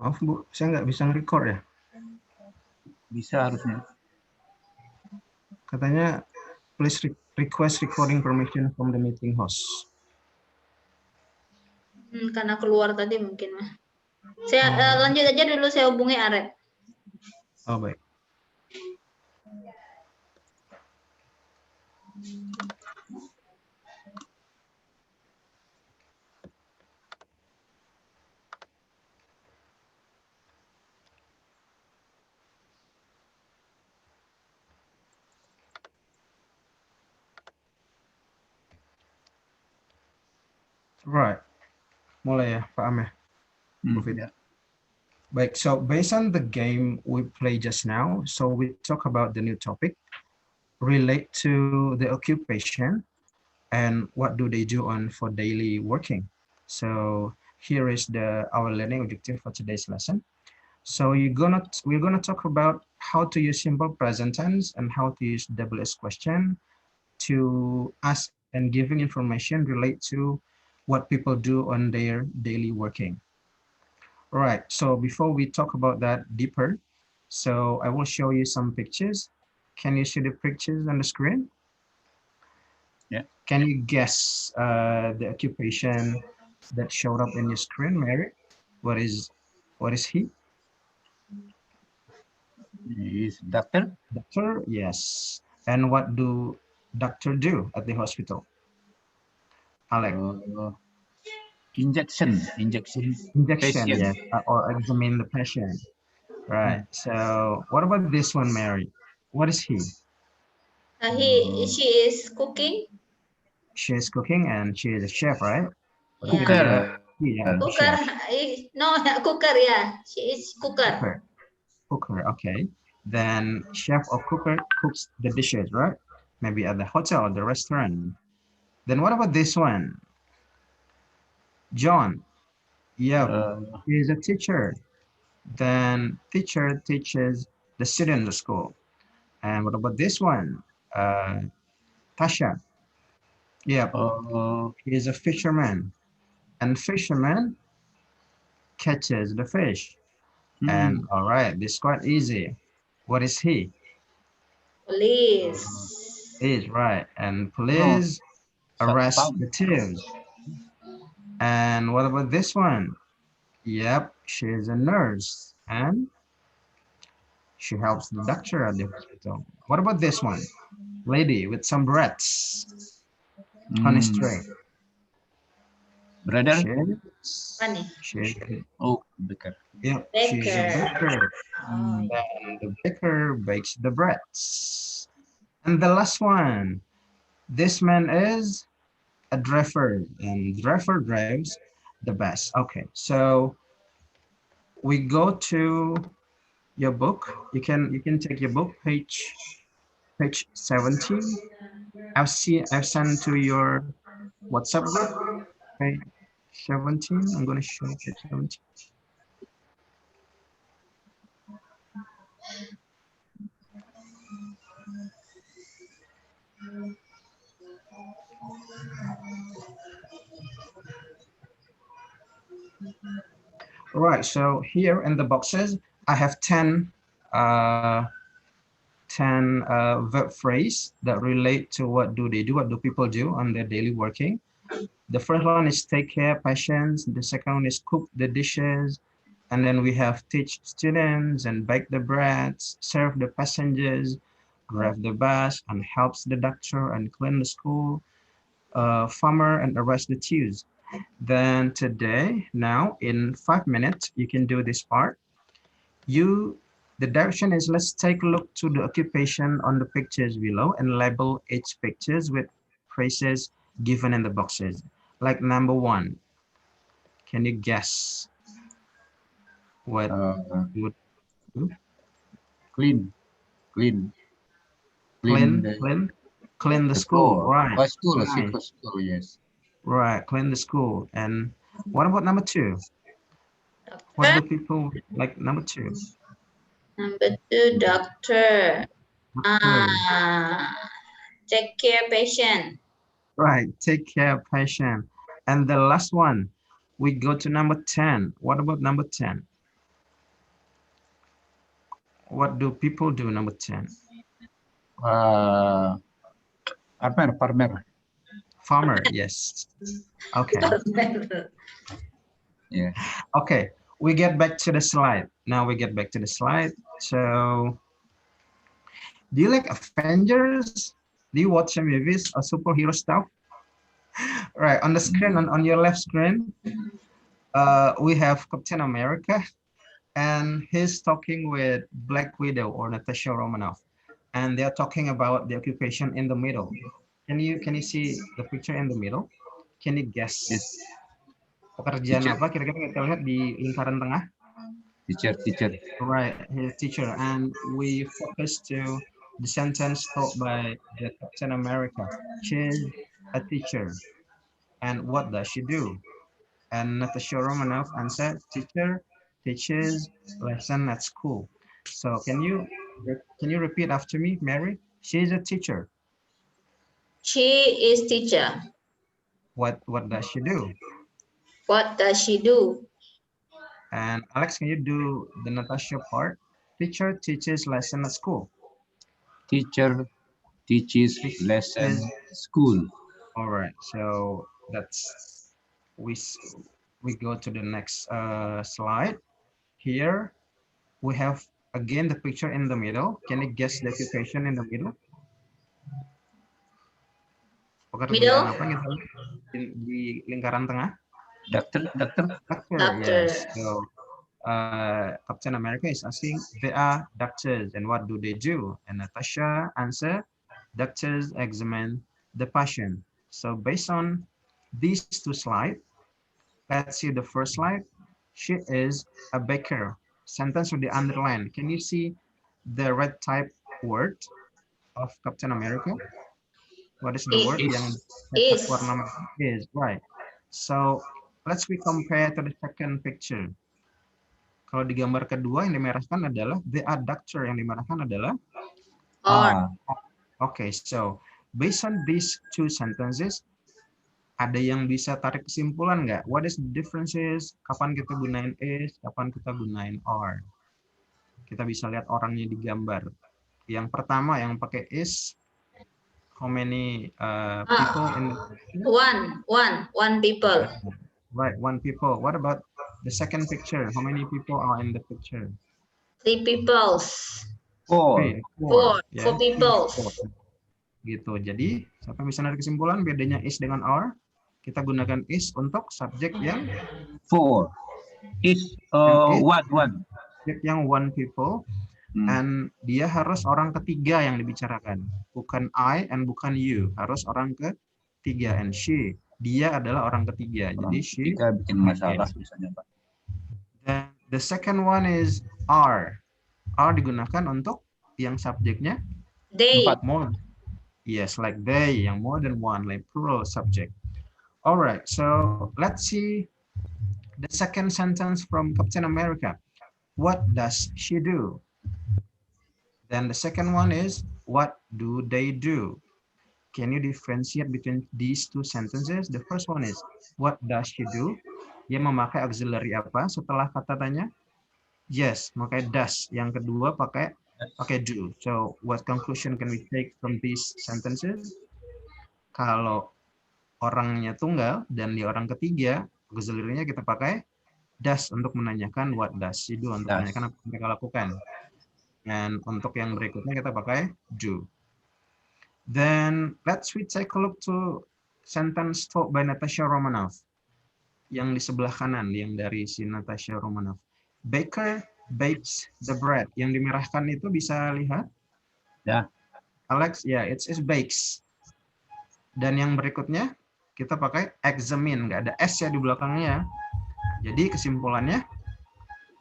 Maaf Bu, saya nggak bisa nge-record ya. Bisa harusnya. Katanya please request recording permission from the meeting host. Karena keluar tadi mungkin mah. Saya lanjut aja dulu, saya hubungi Arep. Oh baik. Right. Mulai ya Pak Ameh. Ya. Baik, so based on the game we played just now, so we talk about the new topic relate to the occupation and what do they do on for daily working. So here is our learning objective for today's lesson. So we're gonna talk about how to use simple present tense and how to use double-S question to ask and giving information relate to what people do on their daily working. All right, so before we talk about that deeper, so I will show you some pictures. Can you see the pictures on the screen? Yeah. Can you guess the occupation that showed up in your screen, Mary? What is he? He is doctor. Doctor, yes. And what do doctor do at the hospital? Alex. Injection, patient. Yes, or examine the patient. Right. So what about this one, Mary? What is he? She is cooking. She is cooking and she is a chef, right? Cooker. Yeah, Cooker. No, cooker. Yeah, she is cooker. Cooker. Okay. Then chef or cooker cooks the dishes, right? Maybe at the hotel or the restaurant. Then what about this one? John. Yeah, he is a teacher. Then teacher teaches the student in the school. And what about this one? Tasha. Yeah, he is a fisherman. And fisherman catches the fish. And all right, this is quite easy. What is he? Police. Is right. And police arrest the thieves. And what about this one? Yep, she is a nurse and she helps the doctor at the hospital. What about this one? Lady with some breads on his tray. Brother? Baker. Yep, she's a baker. And the baker bakes the breads. And the last one, this man is a driver, and driver drives the bus. Okay, so we go to your book. You can take your book, page 17. I've sent to your WhatsApp group, page 17. I'm gonna show page 17. All right, so here in the boxes, I have 10 verb phrase that relate to what do they do, what do people do on their daily working. The first one is take care, patience. The second one is cook the dishes. And then we have teach students and bake the breads, serve the passengers, drive the bus, and helps the doctor and clean the school, farmer and arrest the thieves. Then today, now in 5 minutes, you can do this part. The direction is let's take a look to the occupation on the pictures below and label each pictures with phrases given in the boxes. Like number 1, can you guess what would do? Clean the school, right? School, yes. Right, clean the school. And what about number 2? What do people like number 2? Number 2, doctor. Take care patient. Right, take care, patient. And the last one, we go to number 10. What about number 10? What do people do, number 10? Uh, farmer. Farmer, yes. Okay, Yeah. okay. We get back to the slide. Now we get back to the slide. So, do you like Avengers? Do you watch some movies or superhero stuff? Right, on the screen, on your left screen, we have Captain America, and he's talking with Black Widow or Natasha Romanoff, and they're talking about the occupation in the middle. Can you see the picture in the middle? Can you guess Yes. pekerjaan Teacher. apa kira-kira kita lihat di lingkaran tengah? Teacher. Right, his teacher, and we focus to the sentence taught by the Captain America. She's a teacher, and what does she do? And Natasha Romanoff answered, teacher teaches lesson at school. So can you repeat after me, Mary? She's a teacher. She is teacher. What does she do? What does she do? And Alex, can you do the Natasha part? Teacher teaches lesson at school. Teacher teaches lesson Teaches. school. All right. So that's we s- we go to the next slide. Here we have again the picture in the middle. Can you guess the occupation in the middle? Pekerjaan Middle? apa yang kita lihat di lingkaran tengah? Doctor. Doctor, Doctor. yes. So Captain America is asking, they are doctors, and what do they do? And Natasha answer, doctors examine the patient. So based on these two slides, let's see the first slide. She is a baker. Sentence with the underline. Can you see the red type word of Captain America? What is the word yang Is. warna merah? Is, right. So let's we compare to the second picture. Kalau di gambar kedua yang dimerahkan adalah the adductor, yang dimerahkan adalah Or. okay. So based on these two sentences, ada yang bisa tarik kesimpulan nggak? What is the differences? Kapan kita gunain is, kapan kita gunain are? Kita bisa lihat orangnya di gambar. Yang pertama yang pakai is, how many people in the One people. right, one people. What about the second picture? How many people are in the picture? 3 peoples. Four. Four Yeah. peoples. Gitu. Jadi, siapa bisa narik kesimpulan bedanya is dengan are? Kita gunakan is untuk subjek yang Four. Is one. Subjek yang one people, and dia harus orang ketiga yang dibicarakan, bukan I and bukan you, harus orang ketiga, and she, dia adalah orang ketiga. Jadi she. Kita bikin masalah misalnya, Pak. Dan the second one is are. Are digunakan untuk yang subjeknya They. more. Yes, like they, yang more than one, like plural subject. Alright, so let's see the second sentence from Captain America. What does she do? Then the second one is, what do they do? Can you differentiate between these two sentences? The first one is, what does she do? Dia memakai auxiliary apa setelah kata tanya? Yes, memakai does. Yang kedua pakai do. So, what conclusion can we take from these sentences? Kalau orangnya tunggal dan dia orang ketiga, auxiliary-nya kita pakai does untuk menanyakan what does she do, untuk menanyakan apa yang mereka lakukan. Dan untuk yang berikutnya kita pakai do. Then let's we take a look to sentence taught by Natasha Romanoff. Yang di sebelah kanan, yang dari si Natasha Romanoff. Baker bakes the bread. Yang dimerahkan itu bisa lihat? Ya. Alex, ya, yeah, it's bakes. Dan yang berikutnya kita pakai examine, nggak ada s ya di belakangnya. Jadi kesimpulannya,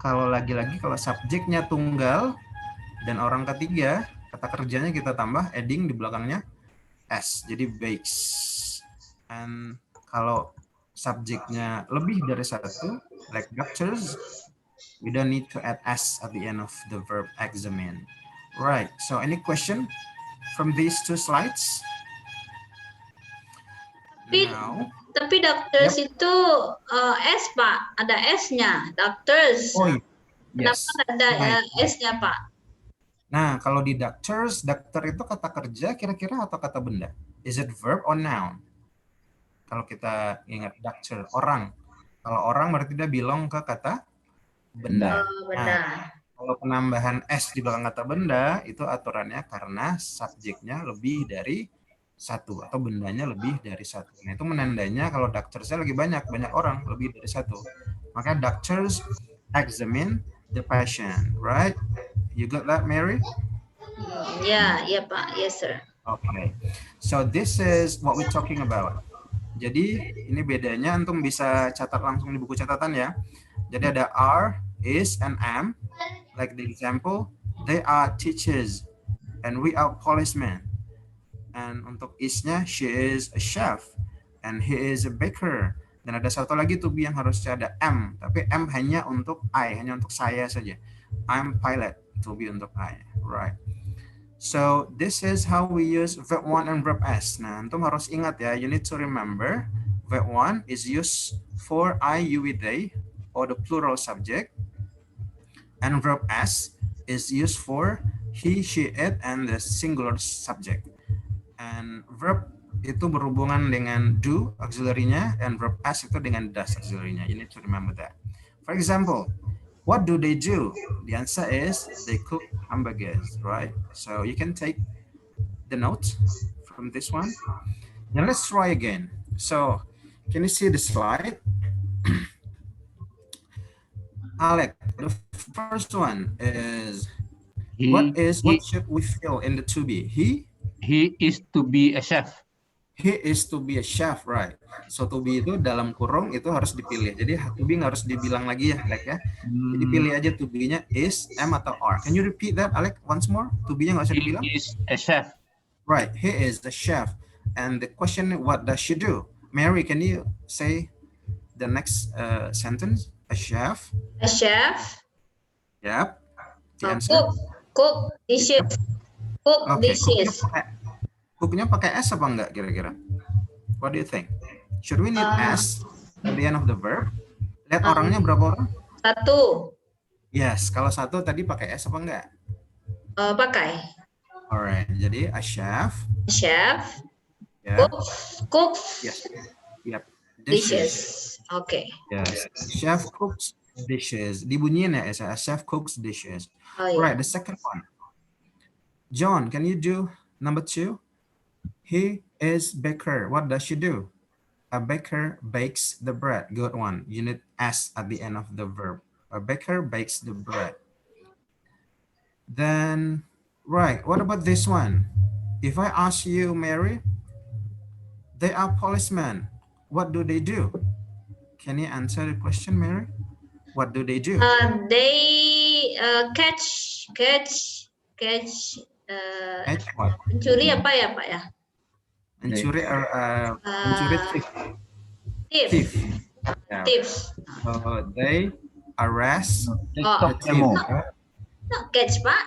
kalau lagi-lagi kalau subjeknya tunggal dan orang ketiga, kata kerjanya kita tambah adding di belakangnya s, jadi bakes. And kalau subjeknya lebih dari satu, like doctors, we don't need to add s at the end of the verb examine. Right, so any question from these two slides? Now, Tapi doctors itu S, Pak. Ada S-nya. Doctors. oh Kenapa yes. ada Right. S-nya, Pak? Nah, kalau di doctors, doctor itu kata kerja kira-kira atau kata benda? Is it verb or noun? Kalau kita ingat doctor, orang. Kalau orang berarti dia belong ke kata benda. Benda. Nah, kalau penambahan S di belakang kata benda, itu aturannya karena subjeknya lebih dari satu atau bendanya lebih dari satu. Nah, itu menandanya kalau doctorsnya lagi banyak orang lebih dari satu. Maka doctors examine the patient, right? You got that, Mary? Ya, ya Pak. Yes, sir. Okay. So this is what we're talking about. Jadi ini bedanya, antum bisa catat langsung di buku catatan ya. Jadi ada are, is, and am. Like the example, they are teachers and we are policemen. And untuk is-nya, she is a chef and he is a baker. Dan ada satu lagi to be yang harus ada am, tapi am hanya untuk I, hanya untuk saya saja. I'm pilot, to be untuk I, right? So this is how we use verb 1 and verb s. Nah, antum harus ingat ya, you need to remember verb 1 is used for I, you, we, they, or the plural subject. And verb s is used for he, she, it, and the singular subject. And verb itu berhubungan dengan do auxiliary-nya, and verb s itu dengan does auxiliary-nya. You need to remember that. For example, what do they do? The answer is they cook hamburgers, right? So you can take the note from this one. Now let's try again. So can you see the slide? Alex, the first one is what should we fill in the to be? He is to be a chef. He is to be a chef, right? So to be itu dalam kurung itu harus dipilih. Jadi to be nggak harus dibilang lagi ya, Alec ya. Jadi pilih aja to be-nya is, am atau are. Can you repeat that, Alec, once more? To be-nya nggak usah dibilang. He is a chef. Right, he is a chef. And the question, what does she do? Mary, can you say the next sentence? A chef. A chef. Yep. The answer. Cook dishes. Cook Okay. dishes. Cooknya pakai s apa enggak kira-kira? What do you think? Should we need s at the end of the verb? Lihat orangnya berapa orang? Satu. Yes, kalau satu tadi pakai s apa enggak? Pakai. Alright, jadi a chef. Chef. Yeah. Cooks. Yes. Yep. Dishes. Okay. Yes. Chef cooks dishes. Dibunyiin ya, a chef cooks dishes. Oh, yeah. Right, the second one. John, can you do number 2? He is baker. What does she do? A baker bakes the bread. Good one. You need s at the end of the verb. A baker bakes the bread. Then, right, what about this one? If I ask you, Mary, they are policemen. What do they do? Can you answer the question, Mary? What do they do? They catch What? mencuri apa ya, Pak ya? Mencuri thief. Thief. Yeah. Thieves. So they arrest Oh, the thief. no, catch, Pak.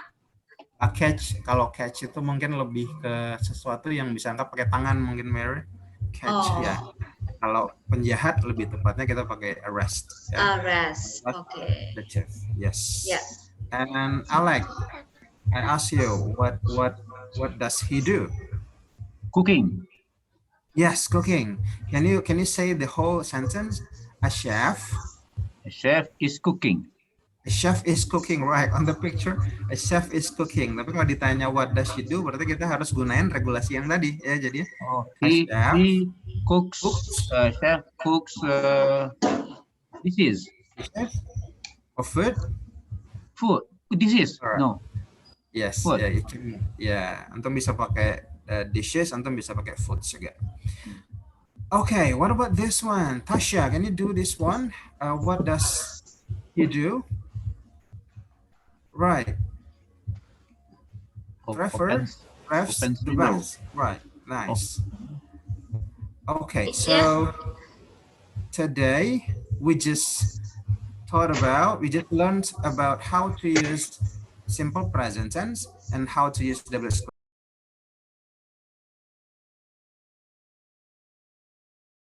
Catch, kalau catch itu mungkin lebih ke sesuatu yang bisa angkat pakai tangan mungkin, Mary. Catch ya. Kalau penjahat lebih tepatnya kita pakai arrest. Ya. Arrest. Okay. The thief. Yes. Yeah. And Alec, I ask you, what does he do? Cooking. Yes, cooking. Can you say the whole sentence? A chef. A chef is cooking. A chef is cooking, right? On the picture, a chef is cooking. Tapi kalau ditanya what does he do, berarti kita harus gunain regulasi yang tadi ya. Jadi he cooks. Chef cooks dishes. Of food. Food. Dishes. Right. No. Yes. Food. Ya, antum bisa pakai dishes, antum bisa pakai food juga. Okay, what about this one? Tasha, can you do this one? What does he do? Right. Refs the bus. Right. Nice. Okay, so today we just learned about how to use simple present tense and how to use WH